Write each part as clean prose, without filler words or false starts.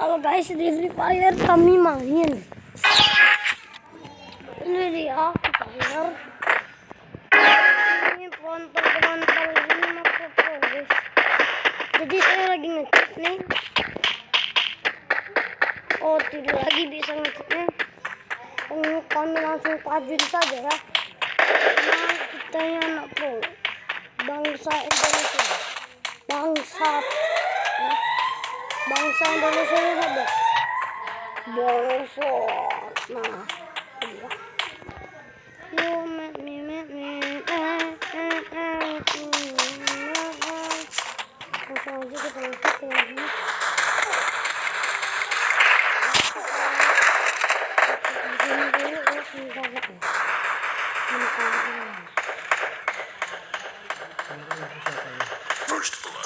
Halo guys, di Free Fire kami main. Ini dia Free Fire. Ini pontol ini masuk guys. Jadi saya lagi ngecek nih. Oh, tidak lagi bisa ngeceknya. Kami langsung tajun saja ya. Nah, kita yang anak pro. Bangsa Indonesia. Bangsat. Ya. Bangsa Indonesia ini ada bangsat. Nah, ya. You make me langsung aja kita masuk ke lagi. Ini dulu ya sebentar ya. First blood.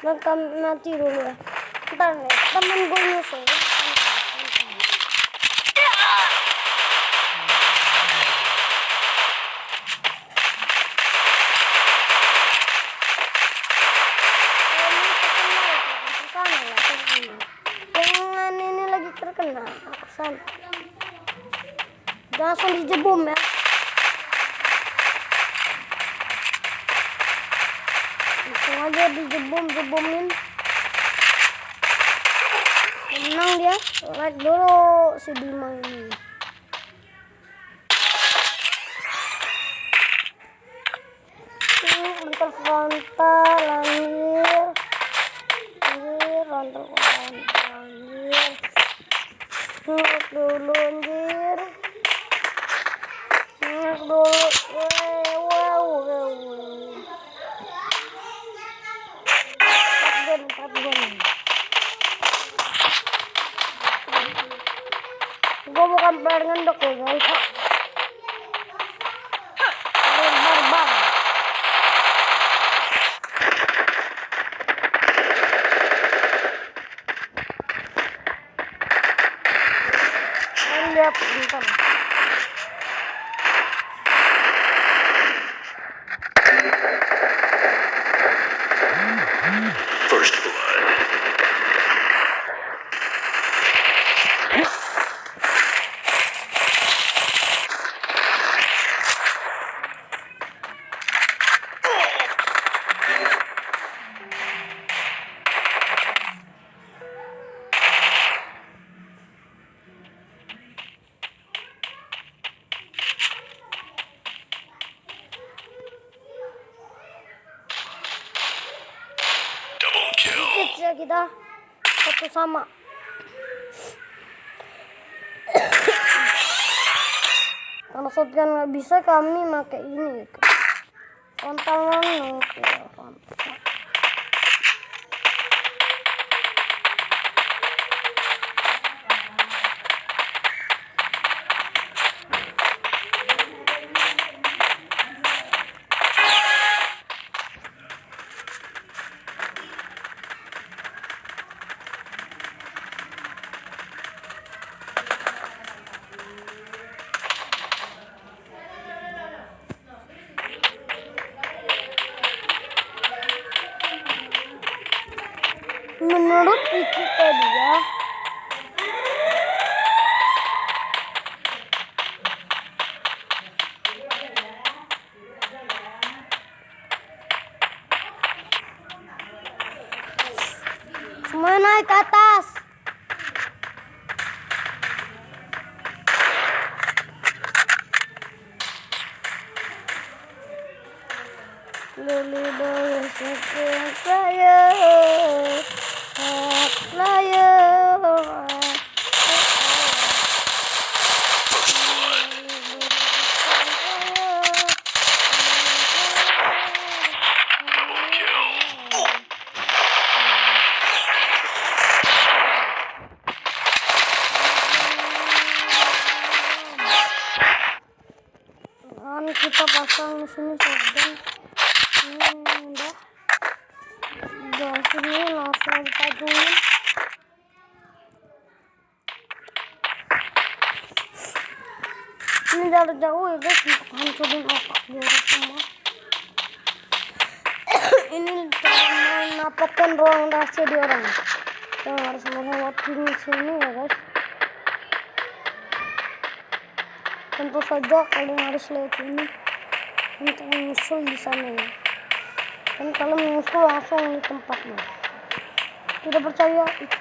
Dan kami mati dulu ya. Ntar nih, temen gue nyusul. Jangan ini lagi terkena aksan. Langsung dijebom ya. Langsung aja dijebom-jebomin. Menang dia. Like dulu si Bima ini. Bentar frontal anjir. Frontal anjir. Ngelak dulu anjir. Ngelak dulu. Wow. Empat gun. Gue bukan player ngendok ya guys. Barbar. Lihat bentar. First blood. Double kill. Hits ya kita satu sama. Kalau shotgun nggak bisa, kami pakai ini. Frontal mana? Menurut Wikipedia, semua naik ke atas. Lili boy second player. Kita pasang di sini shotgun. Udah. Dari sini langsung tajungin. jarak jauh ya guys untuk hancurin otak dia semua. Ini cara mendapatkan ruang rahasia di orang. Yang harus melewati sini ya guys. Tentu saja kalian harus lewat sini untuk menyusul di sana ya. Dan kalau menyusul langsung di tempatnya. Tidak percaya itu.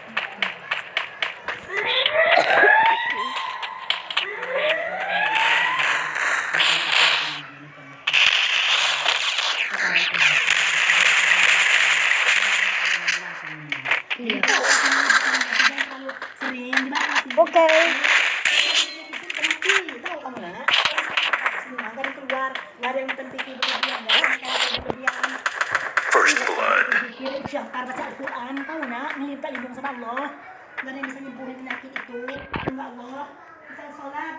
Oke. First blood. Siapa baca Al-Quran, tahu nak, ngelirkan hidung sama Allah. Gak ada yang bisa nyembuhin penyakit itu. Enggak Allah. Kita sholat.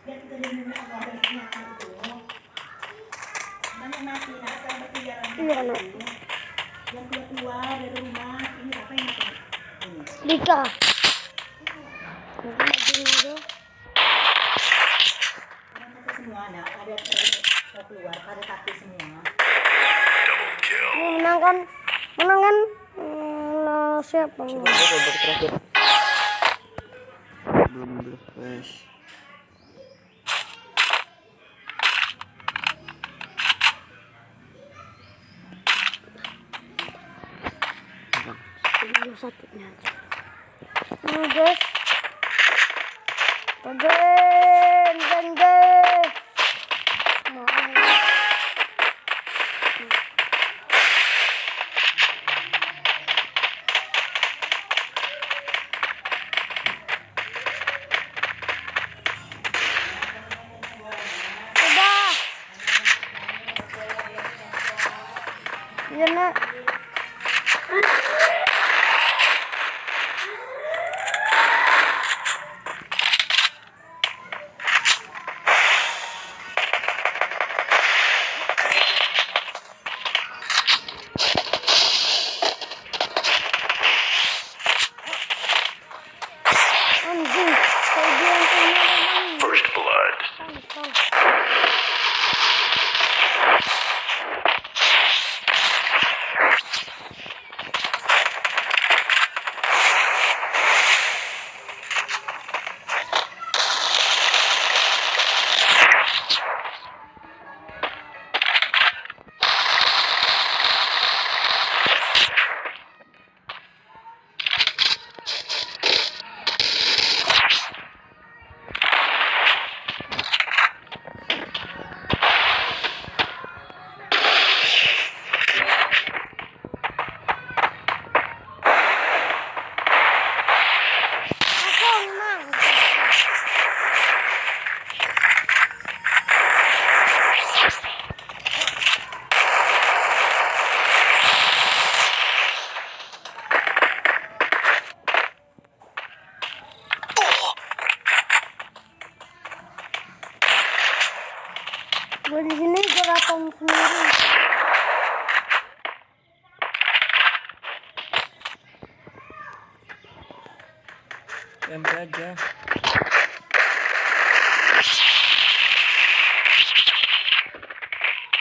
Biar kita dilindungi Allah dari penyakit itu. Banyak mati, nak sekarang berkeliaran. Iya nak. Yang keluar dari rumah, ini apa yang mati? Dika. Mungkin aja. Orang kata semua, nak, ada keluar, pada kaki semua. Double kill. Menang kan? Menang kan? Lah siapa? Babak terakhir. Belum refresh. Satunya aja. Ini guys. Jeng. Udah. Iya nak. Anjing, kalau dia yang punya memang First blood. tahu. Aku menang. Gue di sini gerakan sendiri. MP aja.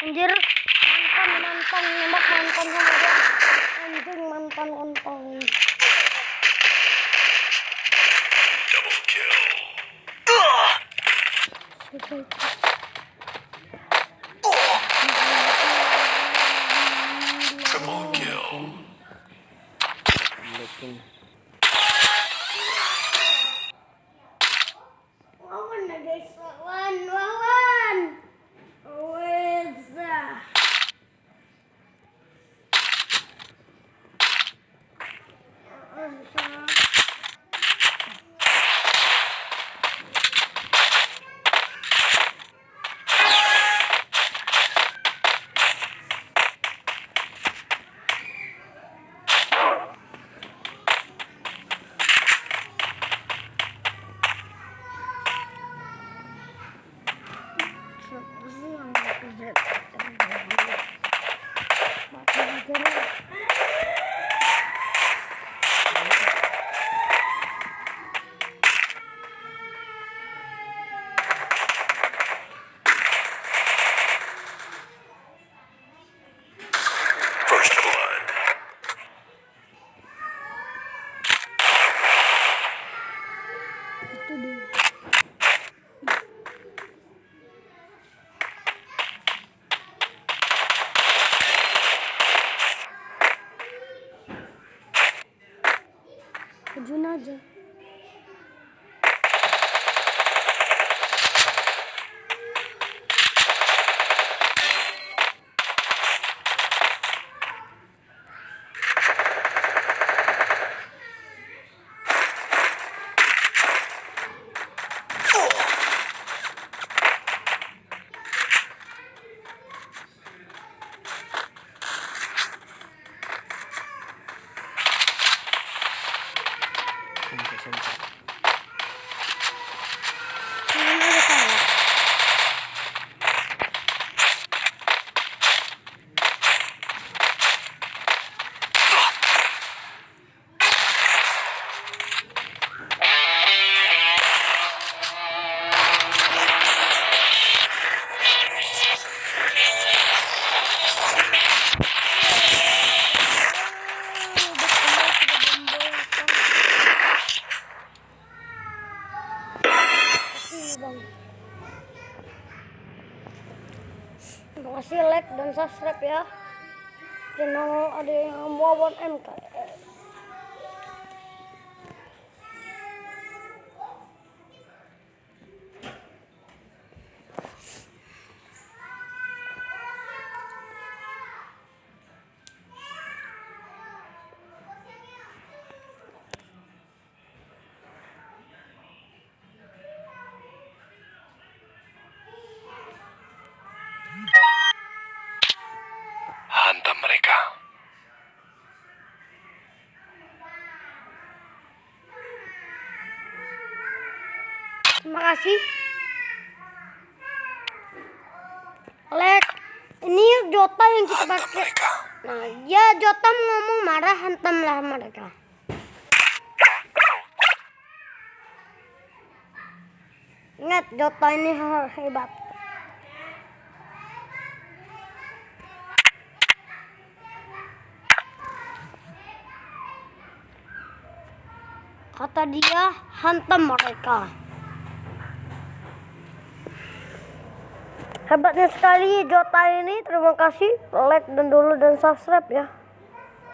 Anjir, mantan nembak mantan sama dia. Anjing mantan kontol. Double kill. Triple kill. Blocking. Wawan na guys, wawan. Weza. Majuin aja. Senta. Tingnan aja tayo. Bang. Terima kasih like dan subscribe ya. Channel ada yang mau MKS. Hantam mereka. Terima kasih. Like, ini Jota yang kita Hantam pakai. mereka. Nah, ya Jota ngomong marah, hantamlah mereka. Ingat, Jota ini hebat. Kata dia, hantam mereka. Hebatnya sekali Jota ini. Terima kasih. Like dan dulu dan subscribe ya.